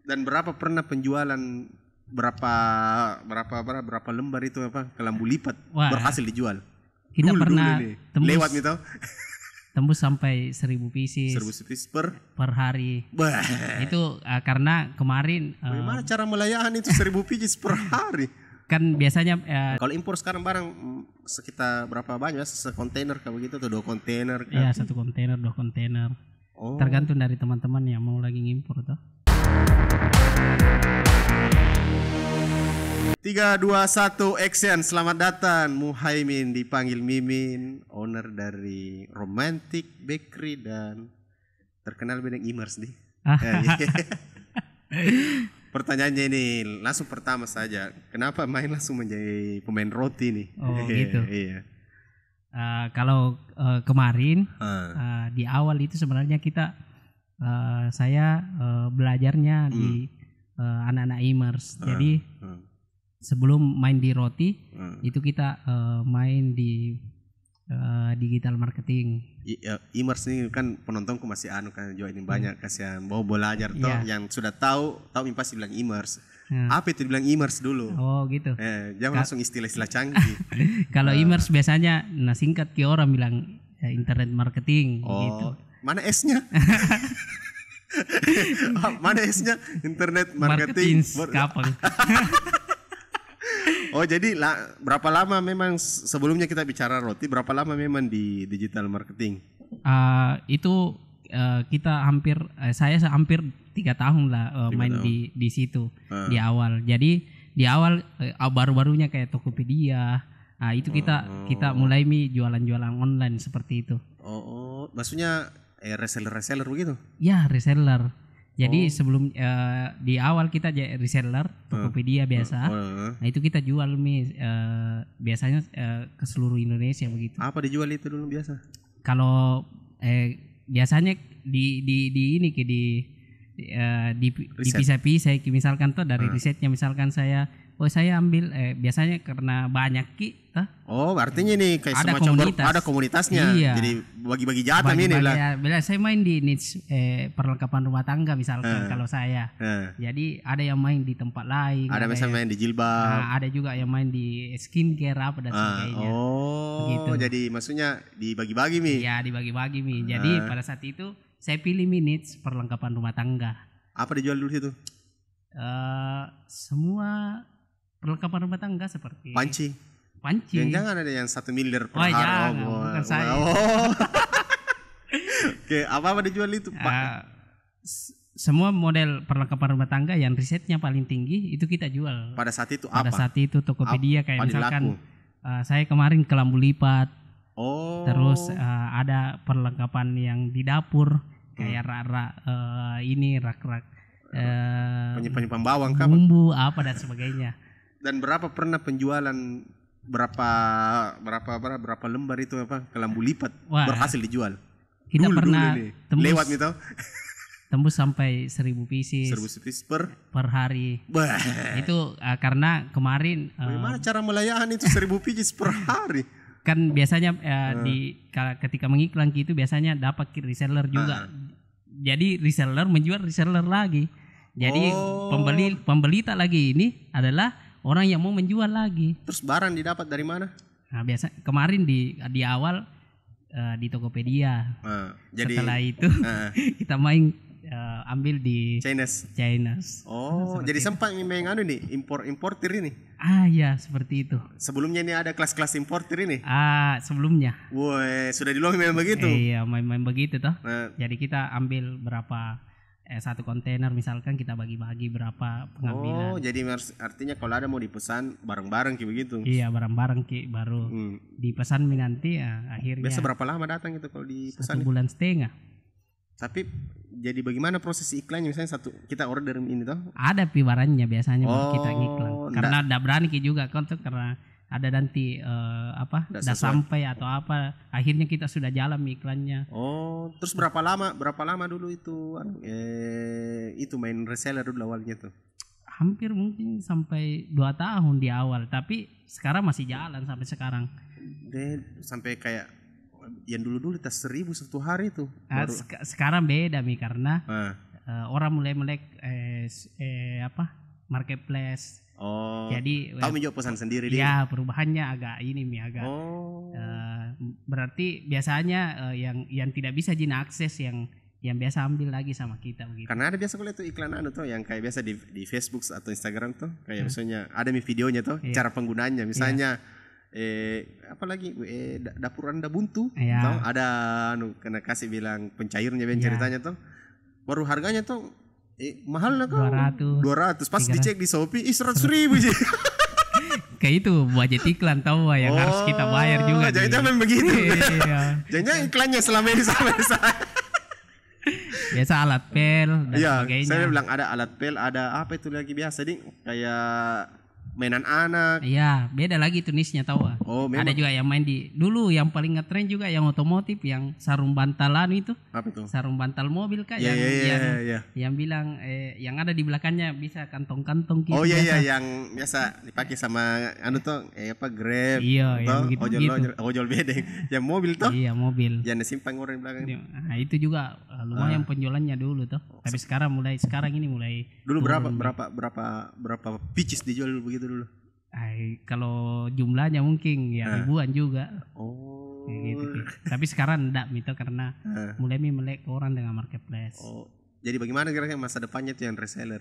Dan berapa pernah penjualan berapa berapa lembar itu apa kelambu lipat berhasil dijual? Kita pernah nih. tembus Lewat nih tau. Tembus sampai 1.000 pieces 1.000 pieces per hari. Bah. Itu karena kemarin bagaimana cara melayani itu 1.000 pieces per hari? Kan biasanya kalau impor sekarang barang sekitar berapa banyak? Sekontainer kayak begitu atau 2 kontainer? Iya, 1 kontainer, 2 kontainer. Tergantung dari teman-teman yang mau lagi ngimpor tuh. 3, 2, 1 action. Selamat datang Muhaimin, dipanggil Mimin, owner dari Romantic Bakery dan terkenal bidang Imers nih. Pertanyaannya ini langsung pertama saja, kenapa main langsung menjadi pemain roti nih? Oh gitu. Iya. Kalau kemarin di awal itu sebenarnya kita saya belajarnya di anak-anak Imers. Jadi sebelum main di roti itu kita main di digital marketing. Imers ini kan penontonku masih kan joinin banyak kasihan mau belajar toh yang sudah tahu pasti bilang Imers. Apa itu dibilang Imers dulu? Oh gitu. Jangan langsung istilah-istilah canggih. Kalau Imers biasanya singkat ke orang bilang internet marketing gitu. Mana S-nya? Mana S-nya? Internet marketing. Kapan? Oh jadi berapa lama memang sebelumnya kita bicara roti, berapa lama memang di digital marketing? Itu kita saya hampir 3 tahun lah main di situ di awal. Jadi di awal baru-barunya kayak Tokopedia. Itu kita mulai jualan-jualan online seperti itu. Maksudnya reseller begitu? Ya, reseller. Jadi sebelum di awal kita reseller Tokopedia biasa. Nah itu kita jual biasanya ke seluruh Indonesia begitu. Apa dijual itu dulu biasa? Kalau biasanya dipisah-pisah misalkan tuh dari risetnya, misalkan saya ambil biasanya karena banyak artinya nih kayak ada semacam ada komunitasnya. Iya. Jadi bagi-bagi jatah ini lah. Bila saya main di niche perlengkapan rumah tangga misalkan kalau saya. Jadi ada yang main di tempat lain. Ada misalnya main di jilbab. Ada juga yang main di skincare apa dan sebagainya. Gitu. Jadi maksudnya dibagi-bagi Iya, dibagi-bagi Jadi pada saat itu saya pilih niche perlengkapan rumah tangga. Apa dijual dulu situ? Semua perlengkapan rumah tangga seperti panci. Jangan ada yang 1 miliar per hari. Jangan, bukan saya. Oke, apa dijual itu, Pak? Semua model perlengkapan rumah tangga yang risetnya paling tinggi itu kita jual. Pada saat itu apa? Pada saat itu Tokopedia kayak misalkan saya kemarin kelambu lipat. Terus ada perlengkapan yang di dapur kayak rak-rak penyimpan bawang, bumbu apa dan sebagainya. Dan berapa pernah penjualan berapa lembar itu kelambu lipat berhasil dijual? Kita pernah lewat nih tau. Tembus sampai 1.000 pieces 1.000 pieces per hari. Bah. Itu karena kemarin bagaimana cara melayani itu 1.000 pieces per hari? Kan biasanya ketika mengiklan gitu biasanya dapat reseller juga. Jadi reseller menjual reseller lagi. Jadi pembeli tak lagi ini adalah orang yang mau menjual lagi. Terus barang didapat dari mana? Nah biasa kemarin di awal di Tokopedia. Jadi setelah itu kita main ambil di Chinese. Jadi sempat memang importir ini. Ya seperti itu. Sebelumnya ini ada kelas-kelas importir ini. Sebelumnya. Woi, sudah dulu memang begitu. Iya, main begitu toh. Jadi kita ambil berapa 1 kontainer misalkan kita bagi-bagi berapa pengambilan. Jadi artinya kalau ada mau dipesan bareng-bareng kayak begitu. Iya, bareng-bareng baru dipesan nanti akhirnya. Biasa berapa lama datang itu kalau dipesan? 1,5 bulan. Tapi jadi bagaimana proses iklannya, misalnya kita order ini toh? Ada pibarannya biasanya kita ngiklan. Karena tidak berani juga kan tuh karena ada nanti dah sampai atau apa, akhirnya kita sudah jalan iklannya. Terus berapa lama dulu itu itu main reseller dulu awalnya tuh? Hampir mungkin sampai 2 tahun di awal, tapi sekarang masih jalan sampai sekarang. Sampai kayak yang dulu tas 1.000 satu hari tuh. Sekarang beda karena orang mulai melek marketplace. Oh. Jadi tahu menjual pesan sendiri dia. Ya, perubahannya agak agak. Berarti biasanya yang tidak bisa Jina akses yang biasa ambil lagi sama kita begitu. Karena ada biasa kulihat tuh iklan tuh yang kayak biasa di Facebook atau Instagram tuh kayak misalnya ada videonya tuh cara penggunaannya misalnya apalagi dapur Anda buntu tuh ada kena kasih bilang pencairnya ceritanya tuh baru harganya tuh mahal lah kan 200 pas 300. Dicek di Shopee 100.000 sih. Kayak itu budget iklan tahu yang harus kita bayar juga. Jangan begitu. Jangan iklannya selama ini sama saya. Biasa alat pel dan sebagainya. Saya bilang ada alat pel, ada apa itu lagi biasa nih kayak mainan anak. Iya, beda lagi tuh niche-nya tahu. Ada juga yang main dulu yang paling ngetren juga yang otomotif yang sarung bantalan itu. Apa itu? Sarung bantal mobil kah yang bilang yang ada di belakangnya bisa kantong-kantong gitu. Oh iya yang biasa dipakai sama Grab. Iya, yang ojol bedeng. Yang mobil tuh. Iya, mobil. Yang simpang orang di belakang. Nah, itu juga lumayan penjualannya dulu tuh. Tapi sekarang ini mulai dulu berapa pieces dijual begitu dulu? Kalau jumlahnya mungkin ribuan juga. Gitu. Tapi sekarang enggak gitu karena mulai melek orang dengan marketplace. Jadi bagaimana kira-kira masa depannya tuh yang reseller?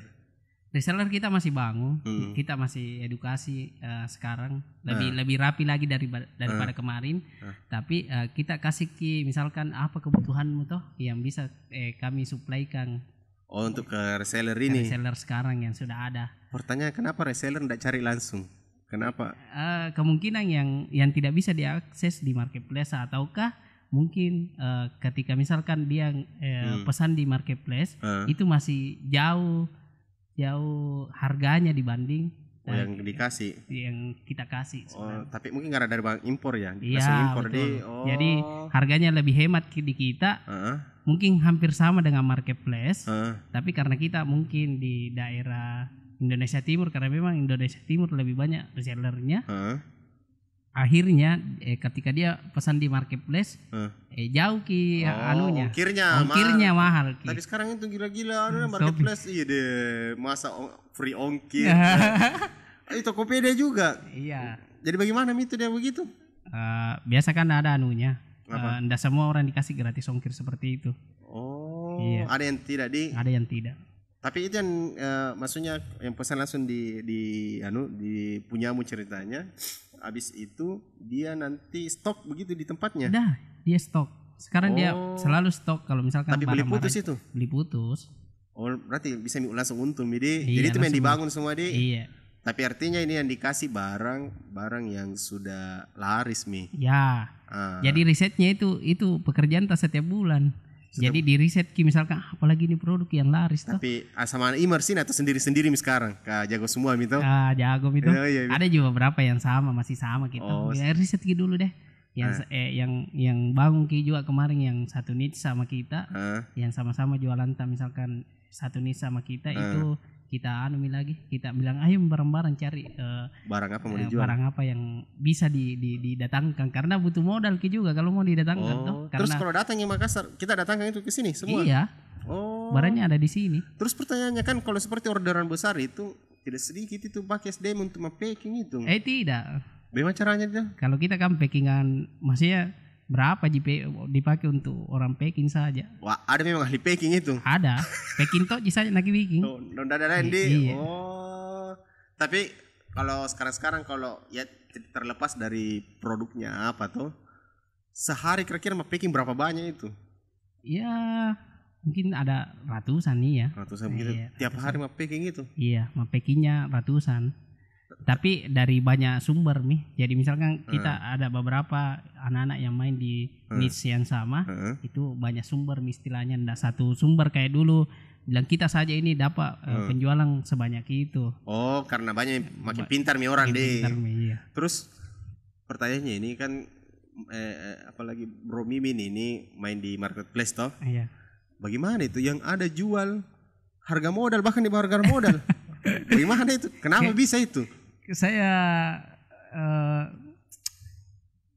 Reseller kita masih bangun, kita masih edukasi sekarang lebih rapi lagi daripada kemarin. Tapi kita kasih misalkan apa kebutuhanmu toh yang bisa kami suplaikan. Untuk ke reseller ini. Reseller sekarang yang sudah ada. Pertanyaan kenapa reseller tidak cari langsung? Kenapa? Kemungkinan yang tidak bisa diakses di marketplace ataukah mungkin ketika misalkan dia pesan di marketplace itu masih jauh harganya dibanding yang dikasih yang kita kasih. Tapi mungkin karena dari bank impor ya. Iya, impor jadi harganya lebih hemat di kita. Mungkin hampir sama dengan marketplace. Tapi karena kita mungkin di daerah Indonesia Timur karena memang Indonesia Timur lebih banyak resellernya. Akhirnya ketika dia pesan di marketplace jauh anunya ongkirnya mahal tapi sekarang itu gila-gila marketplace iya deh masa free ongkir itu Tokopedia juga. Iya, jadi bagaimana itu dia begitu? Biasa kan ada anunya ndak semua orang dikasih gratis ongkir seperti itu. Iya. Ada yang tidak. Tapi itu yang maksudnya yang pesan langsung di punyamu ceritanya. Abis itu dia nanti stok begitu di tempatnya. Dah, dia stok. Sekarang dia selalu stok kalau misalkan tapi beli putus itu. Beli putus. Berarti bisa langsung untung jadi itu yang dibangun semua di. Iya. Tapi artinya ini yang dikasih barang yang sudah laris mi. Ya. Jadi risetnya itu pekerjaan tak setiap bulan. Jadi di riset misalkan apalagi ini produk yang laris. Tapi sama Imersin atau sendiri-sendiri sekarang jago semua itu. Jago itu. Iya. Ada juga beberapa yang masih sama kita. Ya, riset dulu deh. Yang bangun juga kemarin yang satu niche sama kita, yang sama-sama jualan misalkan satu niche sama kita itu kita lagi kita bilang ayo bareng-bareng cari barang apa mau dijual, barang apa yang bisa didatangkan karena butuh modal juga kalau mau didatangkan tuh. Terus kalau datang yang Makassar kita datangkan itu ke sini semua. Iya. Barangnya ada di sini. Terus pertanyaannya kan kalau seperti orderan besar itu tidak sedikit itu pakai SDM untuk packing itu. Tidak. Bagaimana caranya itu? Kalau kita kan packingan maksudnya berapa dipakai untuk orang packing saja. Wah, ada memang ahli packing itu. Ada. Packing toh saja lagi bikin. Iya. Tapi kalau sekarang kalau ya terlepas dari produknya apa tuh, sehari kira-kira packing berapa banyak itu? Ya, mungkin ada ratusan nih ya. Ratusan begitu. Tiap hari packing itu? Iya, packingnya ratusan. Tapi dari banyak sumber jadi misalkan kita ada beberapa anak-anak yang main di niche yang sama, itu banyak sumber istilahnya, ndak satu sumber kayak dulu bilang kita saja ini dapat penjualan sebanyak itu. Karena banyak makin pintar orang deh. Iya. Terus pertanyaannya ini kan apalagi Bro Mimin ini main di marketplace toh. Iya. Bagaimana itu yang ada jual harga modal bahkan di bawah harga modal? Bagaimana itu? Kenapa bisa itu? Saya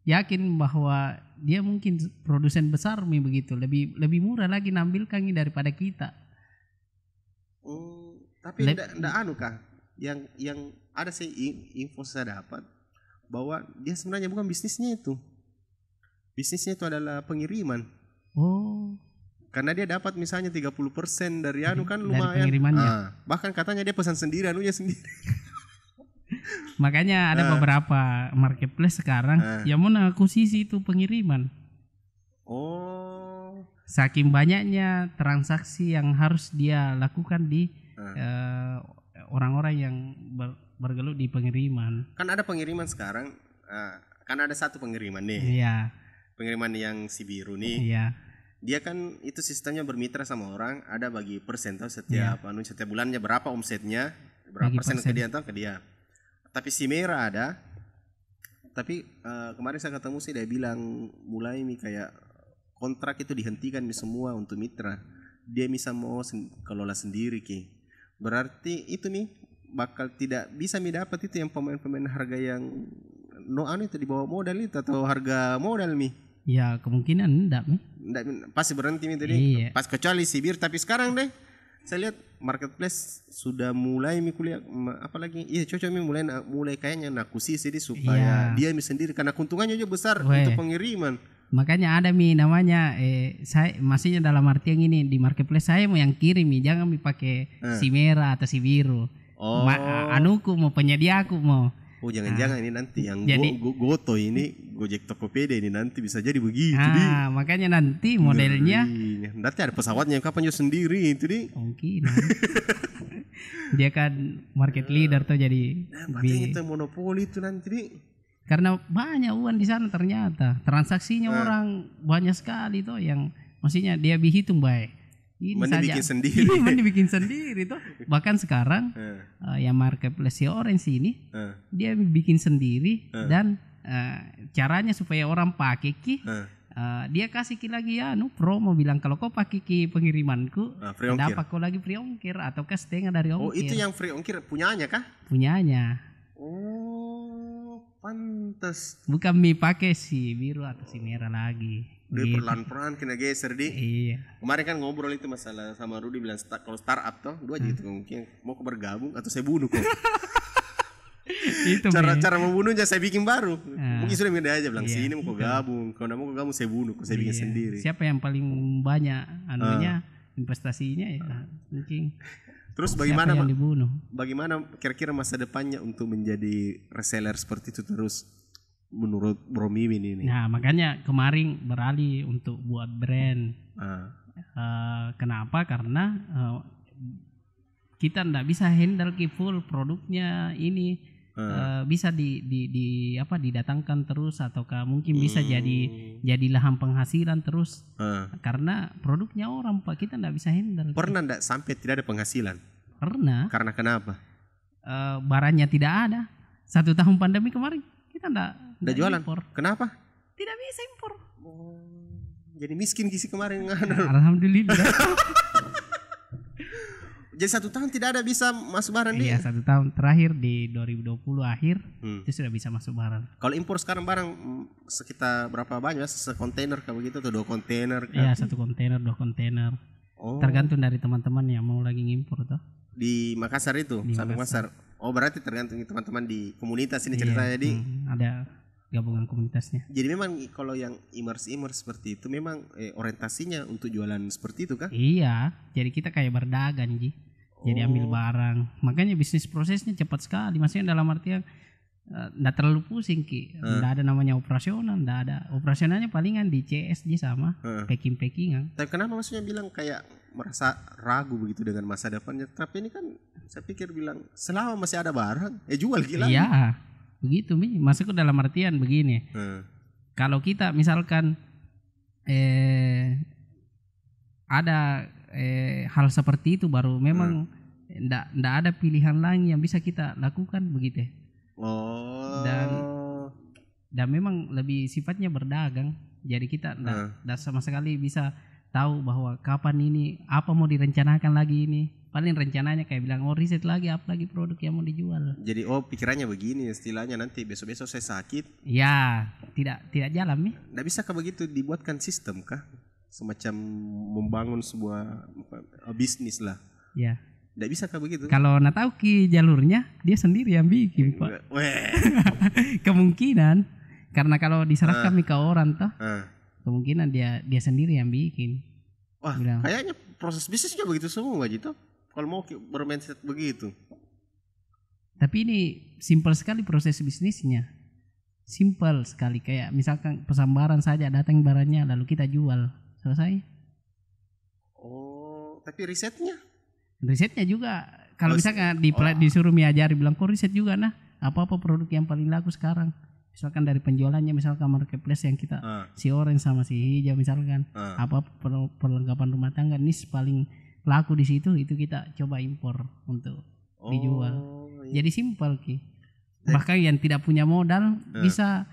yakin bahwa dia mungkin produsen besar begitu lebih murah lagi nampilkan daripada kita. Tapi ndak anu kah? Yang ada sih info saya dapat bahwa dia sebenarnya bukan bisnisnya itu. Bisnisnya itu adalah pengiriman. Oh. Karena dia dapat misalnya 30% dari anu kan lumayan. Dari pengirimannya. Bahkan katanya dia pesan sendiri anunya sendiri. Makanya ada beberapa marketplace sekarang yang mau akuisisi itu pengiriman. Oh. Saking banyaknya transaksi yang harus dia lakukan di orang-orang yang bergelut di pengiriman. Kan ada pengiriman sekarang. Kan ada satu pengiriman nih. Iya. Pengiriman yang si biru nih. Iya. Dia kan itu sistemnya bermitra sama orang, ada bagi persen tuh setiap setiap bulannya berapa omsetnya, berapa persen ke dia. Tapi si merah ada. Tapi kemarin saya ketemu sih dia bilang mulai nih kayak kontrak itu dihentikan nih semua untuk mitra. Dia bisa mau kelola sendiri ki. Berarti itu nih bakal tidak bisa dapat itu yang pemain-pemain harga yang itu di bawah modal itu atau harga modal mi. Ya kemungkinan enggak mi. Pasti berhenti mi tadi. Iya. Pas kecuali Sibir, tapi sekarang deh saya lihat marketplace sudah mulai mi kuliah apalagi cocok mi mulai kayaknya nakusi sih supaya dia mi sendiri karena keuntungannya juga besar untuk pengiriman. Makanya ada mi namanya saya maksudnya dalam artian ini di marketplace saya mau yang kirim mi, jangan mi pakai si merah atau si biru. Anuku mau penyediaku mau. Oh jangan-jangan ini nanti yang Goto ini Gojek Tokopedia ini nanti bisa jadi begitu makanya nanti modelnya nanti ada pesawatnya kapan juga sendiri itu mungkin. Dia kan market leader tuh jadi itu monopoli itu nanti karena banyak uang di sana ternyata transaksinya orang banyak sekali tuh yang maksudnya dia dihitung baik. Mending bikin sendiri. Mending bikin sendiri tuh. Bahkan sekarang yang marketplace Orange ini dia bikin sendiri dan caranya supaya orang pakai dia kasih lagi promo bilang kalau kau pakai pengirimanku dapat kau lagi free ongkir atau setengah dari ongkir. Oh itu yang free ongkir punyanya kah? Punyanya. Oh pantas. Bukan mi pakai si biru atau si merah lagi. Dia perlahan-lahan kena geser di. Iya. Kemarin kan ngobrol itu masalah sama Rudy bilang kalau startup tuh dua aja gitu mungkin mau kau bergabung atau saya bunuh kok. Itu cara membunuhnya saya bikin baru. Mungkin sudah beda aja bilang sini mau kau gabung, kalau mau kau gabung saya bunuh, saya bikin sendiri. Siapa yang paling banyak anunya investasinya ya mungkin. Terus bagaimana kira-kira masa depannya untuk menjadi reseller seperti itu terus? Menurut Bro Mimin ini. Nah makanya kemarin beralih untuk buat brand. Kenapa? Karena kita ndak bisa handle full produknya ini bisa didatangkan terus ataukah mungkin bisa jadi lahan penghasilan terus. Karena produknya orang Pak kita ndak bisa handle. Pernah ndak sampai tidak ada penghasilan? Pernah. Karena kenapa? Barangnya tidak ada. 1 tahun pandemi kemarin kita ndak jualan. Impor. Kenapa? Tidak bisa impor. Jadi miskin kisi kemarin. Alhamdulillah. Jadi 1 tahun tidak ada bisa masuk barang Iya 1 tahun terakhir di 2020 akhir itu sudah bisa masuk barang. Kalau impor sekarang barang sekitar berapa banyak? Sekontainer kayak begitu atau 2 kontainer? Iya 1 kontainer 2 kontainer. Tergantung dari teman-teman yang mau lagi ngimpor tuh. Di Makassar itu, sampai Makassar. Oh berarti tergantung teman-teman di komunitas ini ceritanya di. Ada gabungan komunitasnya. Jadi memang kalau yang e-commerce seperti itu memang orientasinya untuk jualan seperti itu kah? Iya, jadi kita kayak berdagang Ji. Jadi ambil barang. Makanya bisnis prosesnya cepat sekali. Maksudnya dalam artian enggak terlalu pusing Ki. Enggak ada namanya operasional, enggak ada. Operasionalnya palingan di CSG sama packing-packingan. Tapi kenapa maksudnya bilang kayak merasa ragu begitu dengan masa depannya? Tapi ini kan saya pikir bilang selama masih ada barang, jual gila. Iya. Begitu Mi, masuk ke dalam artian begini. Kalau kita misalkan ada hal seperti itu baru memang ndak ada pilihan lain yang bisa kita lakukan begitu. Dan memang lebih sifatnya berdagang. Jadi kita ndak sama sekali bisa tahu bahwa kapan ini apa mau direncanakan lagi ini. Paling rencananya kayak bilang riset lagi apa lagi produk yang mau dijual. Jadi pikirannya begini istilahnya nanti besok-besok saya sakit. Ya tidak jalan nih. Nggak bisa kah begitu dibuatkan sistem kah? Semacam membangun sebuah bisnis lah. Ya. Tidak bisa kah begitu? Kalau nak tahu ki jalurnya dia sendiri yang bikin Pak. Kemungkinan karena kalau diserahkan ke orang toh, kemungkinan dia sendiri yang bikin. Wah, kayaknya proses bisnisnya begitu semua gitu. Kalau mau bermindset begitu. Tapi ini simpel sekali proses bisnisnya. Simpel sekali, kayak misalkan pesambaran saja, datang barangnya lalu kita jual, selesai. Oh, tapi risetnya juga kalau misalkan disuruh miajari bilang kok riset juga nah, apa produk yang paling laku sekarang. Misalkan dari penjualannya, misalkan marketplace yang kita si orange sama si hijau misalkan, apa perlengkapan rumah tangga ini paling laku di situ, itu kita coba impor untuk dijual. Iya. Jadi simpel ki. Bahkan yang tidak punya modal bisa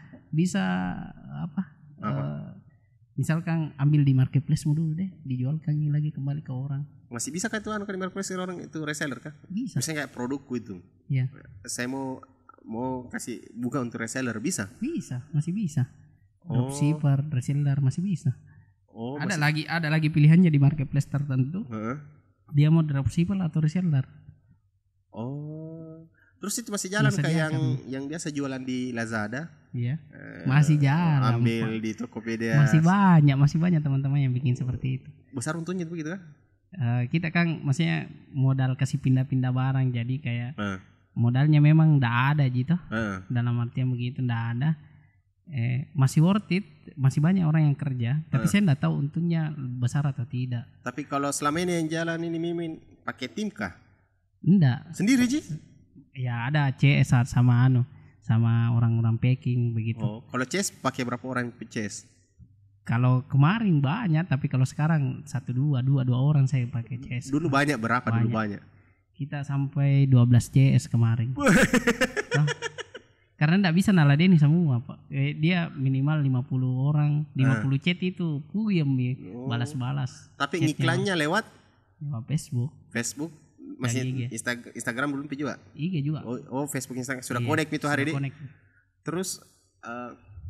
misalkan ambil di marketplace dulu deh, dijualkan lagi kembali ke orang. Masih bisa kan itu di marketplace orang itu reseller kah? Bisa. Misalnya kayak produkku itu. Iya. Saya mau kasih buka untuk reseller bisa? Bisa, masih bisa. Dropshipper, reseller masih bisa. Ada lagi pilihannya di marketplace tertentu. Dia mau dropshipper atau reseller. Terus itu masih jalan kayak yang biasa jualan di Lazada? Iya. Masih jalan. Ambil di Tokopedia. Masih banyak teman-teman yang bikin seperti itu. Besar untungnya begitu kan? Kita kan maksudnya modal kasih pindah-pindah barang, jadi kayak modalnya memang ndak ada gitu. Dalam artian begitu ndak ada. Masih worth it, masih banyak orang yang kerja, tapi saya ndak tahu untungnya besar atau tidak. Tapi kalau selama ini yang jalan ini Mimin pakai tim kah? Ndak. Sendiri Ji? Ya ada CS sama orang-orang packing begitu. Kalau CS pakai berapa orang CS? Kalau kemarin banyak, tapi kalau sekarang dua orang saya pakai CS. Dulu banyak berapa? Dulu banyak. Kita sampai 12 CS kemarin. Karena enggak bisa naladeni semua, Pak. Dia minimal 50 orang, 50 chat itu puyem balas-balas. Tapi iklannya lewat Facebook. Masih Instagram belum juga? IG juga. Facebook, Instagram sudah connect itu hari ini. Terus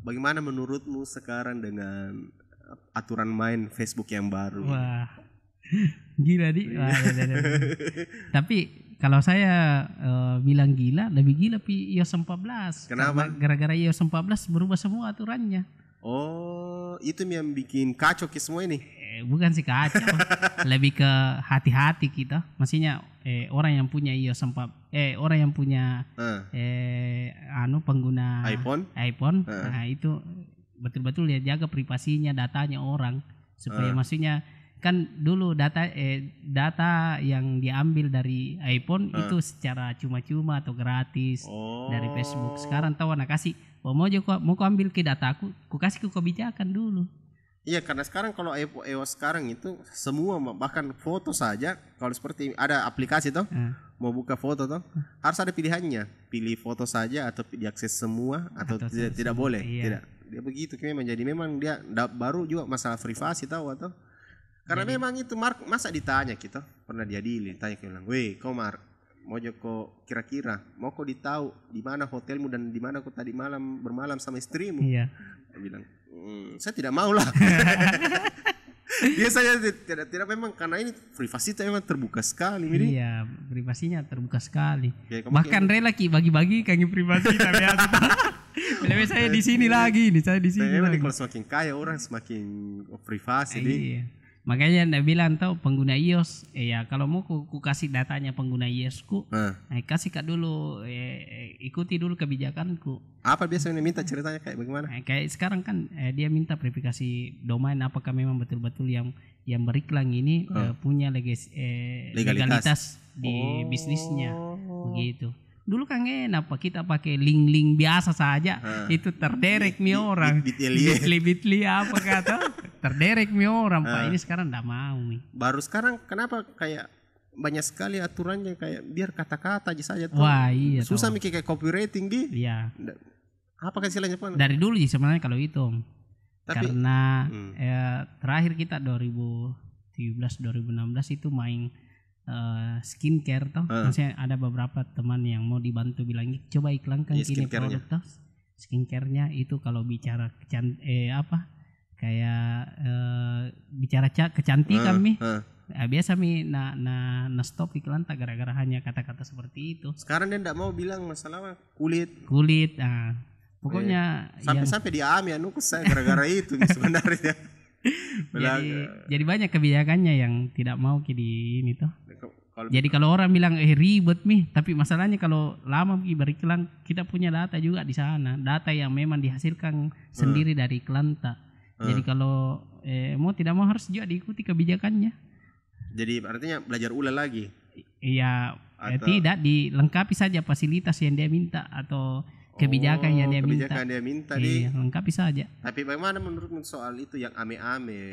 bagaimana menurutmu sekarang dengan aturan main Facebook yang baru? Wah, gila di. Tapi kalau saya bilang gila, lebih gila iOS 14. Kenapa? Gara-gara iOS 14 berubah semua aturannya. Itu yang bikin kacau semua ini. Bukan sih kacau, lebih ke hati-hati kita. Maksudnya orang yang punya iOS 4, orang yang punya pengguna iPhone, nah itu betul-betul dia jaga privasinya, datanya orang supaya maksudnya kan dulu data yang diambil dari iPhone itu secara cuma-cuma atau gratis dari Facebook. Sekarang tahu anak kasih, mau kau ambil ke dataku, ku kasih ke kebijakan dulu. Iya, karena sekarang kalau iOS sekarang itu semua, bahkan foto saja, kalau seperti ada aplikasi toh, mau buka foto toh, harus ada pilihannya, pilih foto saja atau diakses semua atau tidak boleh. Iya. Tidak, dia begitu memang. Jadi memang dia baru juga masalah privasi tahu atau karena jadi, memang itu masa ditanya kita pernah diadili, tanya kita bilang, weh kau mau kok kira-kira mau kau ditahu di mana hotelmu dan di mana kau tadi malam bermalam sama istrimu? Iya. Dia bilang, saya tidak mau lah. Biasanya tidak memang karena ini privasi itu memang terbuka sekali. Iya, privasinya terbuka sekali. Ya, bahkan rela bagi-bagi kaki privasi tapi lebih saya di sini lagi, saya di sini. Kalau semakin kaya orang semakin privasi. Iya. Makanya anda bilang tahu pengguna iOS, ya kalau mau ku kasih datanya pengguna iOSku, kasih kak dulu, ikuti dulu kebijakanku. Apa biasanya minta ceritanya kayak bagaimana? Kayak sekarang kan dia minta verifikasi domain, apakah memang betul-betul yang beriklan ini punya legalitas di bisnisnya, begitu. Dulu kan enak kita pakai link biasa saja, itu terderek orang. Bitly apa kata? Terderek orang, Pak. Ini sekarang enggak mau nih. Baru sekarang kenapa kayak banyak sekali aturannya kayak biar kata-kata aja saja tuh. Wah, iya. Susah mikir kayak copywriting di. Iya. Apa kan istilahnya, Pak? Dari dulu sih sebenarnya kalau itu. Karena terakhir kita 2017 2016 itu main skincare toh, maksudnya ada beberapa teman yang mau dibantu bilang coba iklankan kini produk toh skincare-nya itu kalau bicara bicara kecantikan Biasa na stop iklan tak gara-gara hanya kata-kata seperti itu. Sekarang dia enggak mau bilang masalah kulit. Pokoknya sampai dia anu saya gara-gara itu sebenarnya. jadi banyak kebijakannya yang tidak mau di ini tuh. Jadi kalau orang bilang ribet tapi masalahnya kalau lama beriklan kita punya data juga di sana, data yang memang dihasilkan sendiri dari iklan tak. Jadi kalau mau tidak mau harus juga diikuti kebijakannya. Jadi artinya belajar ulang lagi. Iya, tidak dilengkapi saja fasilitas yang dia minta atau kebijakan yang dia minta. Kebijakan dia minta lengkapi saja. Tapi bagaimana menurutmu soal itu yang ame-ame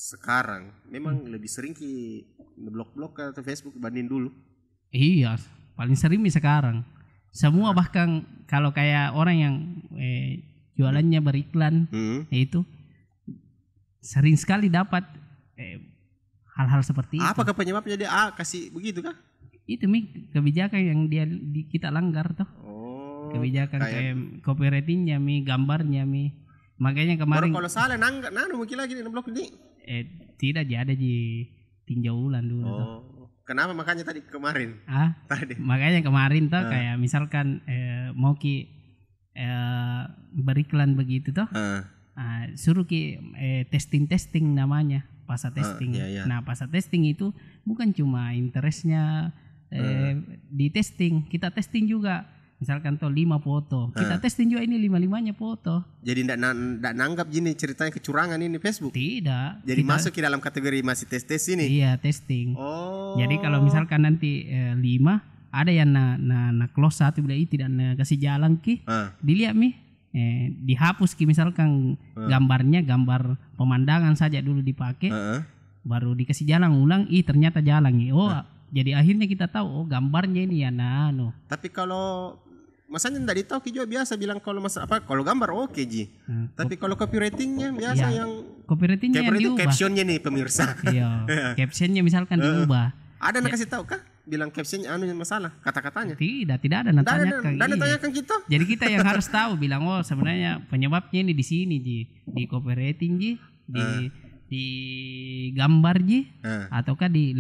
sekarang? Memang lebih sering blog-blog atau Facebook banding dulu? Iya, paling sering sekarang. Semua bahkan kalau kayak orang yang jualannya beriklan itu sering sekali dapat hal-hal seperti itu. Apakah penyebabnya dia kasih begitu kah? Itu kebijakan yang kita langgar tuh. Kebijakan kayak copywritingnya gambarnya makanya kemarin kalau salah mungkin lagi di blog ini tidak ada tinjau ulang dulu tuh. Kenapa makanya tadi kemarin makanya kemarin tuh kayak misalkan mau beriklan begitu tuh suruh testing namanya pasa testing. Nah pasa testing itu bukan cuma interestnya di testing, kita testing juga. Misalkan 5 foto, kita testing juga ini 5-5-nya foto. Jadi enggak nanggap gini ceritanya kecurangan ini Facebook? Tidak. Jadi masuk ke dalam kategori masih tes ini? Iya, testing. Jadi kalau misalkan nanti 5, ada yang na close satu bila tidak kasih jalan dilihat dihapus misalkan gambar pemandangan saja dulu dipakai, baru dikasih jalan ulang, ternyata jalan jadi akhirnya kita tahu gambarnya ini ya Tapi kalau masanya enggak ditahu juga biasa bilang kalau kalau gambar oke Ji. Tapi kalau copywritingnya biasa yang copywritingnya yang diubah. Captionnya nih pemirsa. Iya. Captionnya misalkan diubah. Ada yang kasih tahu kah? Bilang captionnya masalah kata-katanya. Tidak ada nantanyakan. Tanyakan kita. Jadi kita yang harus tahu bilang sebenarnya penyebabnya ini di sini di copywriting di gambar ataukah di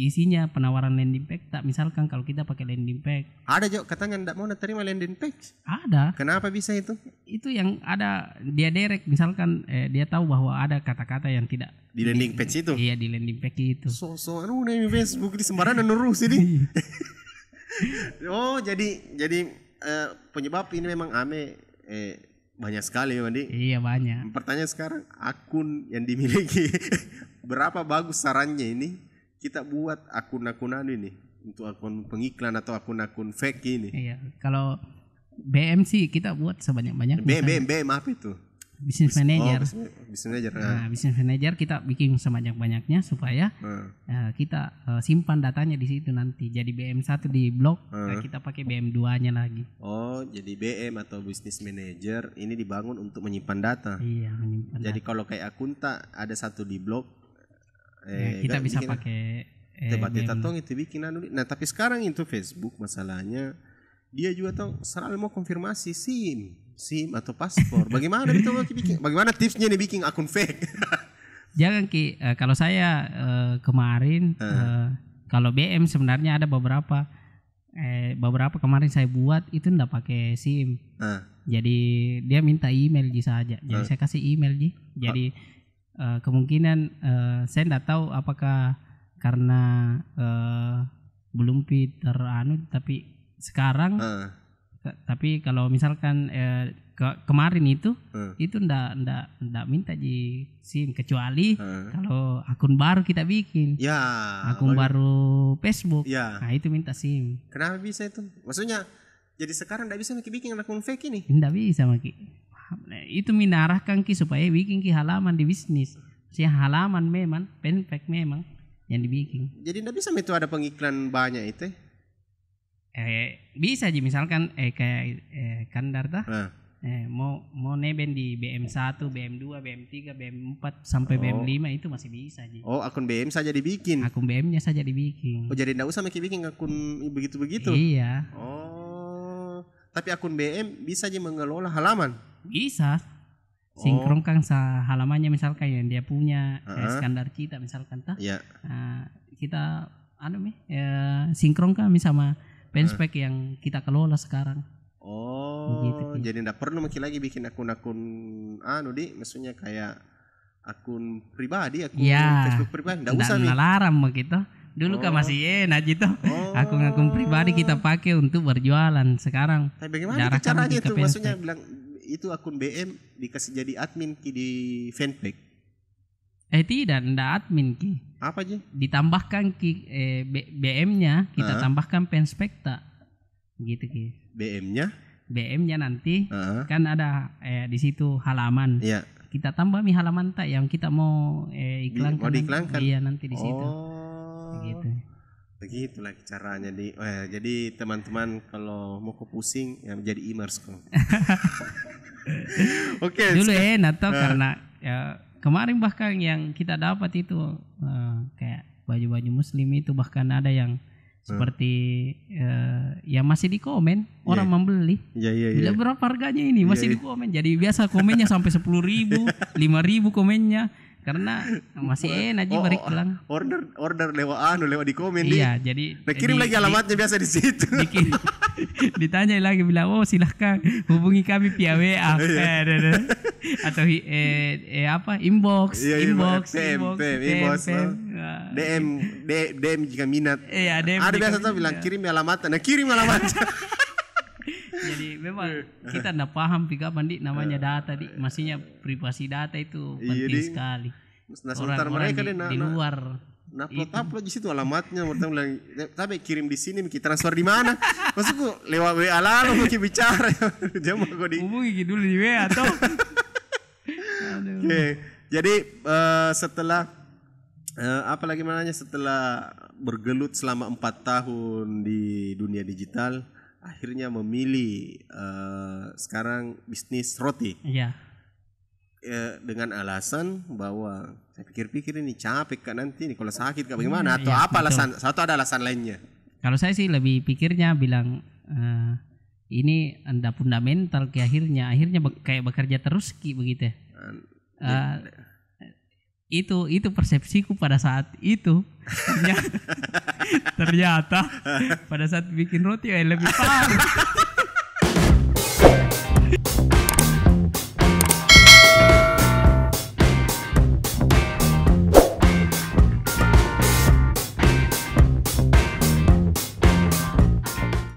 isinya penawaran landing page tak, misalkan kalau kita pakai landing page. Ada juga katanya enggak mau terima landing page. Ada. Kenapa bisa itu? Itu yang ada dia direct misalkan dia tahu bahwa ada kata-kata yang tidak di landing page itu. Iya, di landing page itu. Nih Facebook di sembarangan nurus ini. Jadi penyebab ini memang banyak sekali Mandi. Iya banyak. Pertanyaan sekarang akun yang dimiliki berapa bagus sarannya ini kita buat akun-akun ini untuk akun pengiklan atau akun-akun fake ini. Iya. Kalau BM sih kita buat sebanyak-banyak. BM apa itu? Business manager. Business manager. Business manager kita bikin sebanyak-banyaknya supaya kita simpan datanya di situ nanti. Jadi BM1 di blog, kita pakai BM2-nya lagi. Jadi BM atau business manager ini dibangun untuk menyimpan data. Iya, menyimpan. Jadi kalau kayak akunta ada satu di blog, kita bisa pakai tong itu bikin Nah, tapi sekarang itu Facebook masalahnya dia juga selalu mau konfirmasi SIM atau paspor. Bagaimana itu bikin? Bagaimana tipsnya nih bikin akun fake? Jangan kalau saya kemarin kalau BM sebenarnya ada beberapa kemarin saya buat itu enggak pakai SIM. Jadi dia minta email saja. Jadi saya kasih email Jadi kemungkinan saya enggak tahu apakah karena belum tapi sekarang tapi kalau misalkan kemarin itu ndak minta SIM kecuali kalau akun baru kita bikin. Akun baru Facebook. Nah, itu minta SIM. Kenapa bisa itu? Maksudnya jadi sekarang ndak bisa bikin akun fake ini? Ndak bisa itu menarahkan supaya bikin halaman di bisnis. Halaman memang fake memang yang dibikin. Jadi ndak bisa itu ada pengiklan banyak itu. Bisa misalkan kayak Kandar mau neben di BM1, BM2, BM3, BM4 sampai BM5 itu masih bisa akun BM saja dibikin. Akun BM-nya saja dibikin. Jadi enggak usah bikin akun begitu-begitu. Iya. Tapi akun BM bisa mengelola halaman. Bisa. Sinkronkan halamannya misalkan yang dia punya Skandar Cita misalkan Iya. Kita sinkronkan sama fanspage yang kita kelola sekarang. Gitu. Jadi ndak perlu lagi bikin akun-akun maksudnya kayak akun pribadi, Facebook pribadi. Ndak usah nih. Larang gitu. Dulu kan masih enak gitu. Akun-akun pribadi kita pakai untuk berjualan. Sekarang tapi bagaimana caranya itu? Maksudnya bilang itu akun BM dikasih jadi admin di fanpage. Tidak, ndak admin ki. Apa aja? Ditambahkan ki BM-nya kita tambahkan fanspage tak. Gitu ki. BM-nya nanti kan ada di situ halaman. Iya. Kita tambah halaman tak yang kita mau iklankan. Mau diiklankan. Iya, nanti di situ. Gitu. Begitulah caranya jadi teman-teman kalau mau pusing ya menjadi e-commerce kok. Oke. Dulu atau karena kemarin bahkan yang kita dapat itu kayak baju-baju muslim itu bahkan ada yang seperti yang masih di komen orang membeli. Bila berapa harganya ini masih di komen. Jadi biasa komennya sampai 10.000, 5.000 komennya. Karena masih enak aja beriklan. Order lewat di komen. Iya, jadi kirim lagi alamatnya biasa di situ. Ditanya lagi bilang, silahkan hubungi kami via WA. Atau inbox. DM jika minat. Iya, DM. Ada biasa tuh bilang kirim alamatnya. Nah, kirim alamatnya. Jadi memang kita tidak paham juga Bandi namanya data maksudnya privasi data itu penting sekali. Orang-orang di luar. Upload di situ alamatnya, mereka bilang, tapi kirim di sini, kita transfer di mana? Maksudku lewat WA lalu kita bicara. Dia mau hubungi dulu di WA toh. Oke. Jadi setelah setelah bergelut selama 4 tahun di dunia digital, akhirnya memilih sekarang bisnis roti. Iya. Dengan alasan bahwa saya pikir-pikir ini capek kan nanti nih kalau sakit kak bagaimana atau apa alasan? Satu ada alasan lainnya. Kalau saya sih lebih pikirnya bilang ini anda fundamental ke akhirnya kayak bekerja terus begitu. Itu persepsiku pada saat itu. Ternyata pada saat bikin roti lebih parah.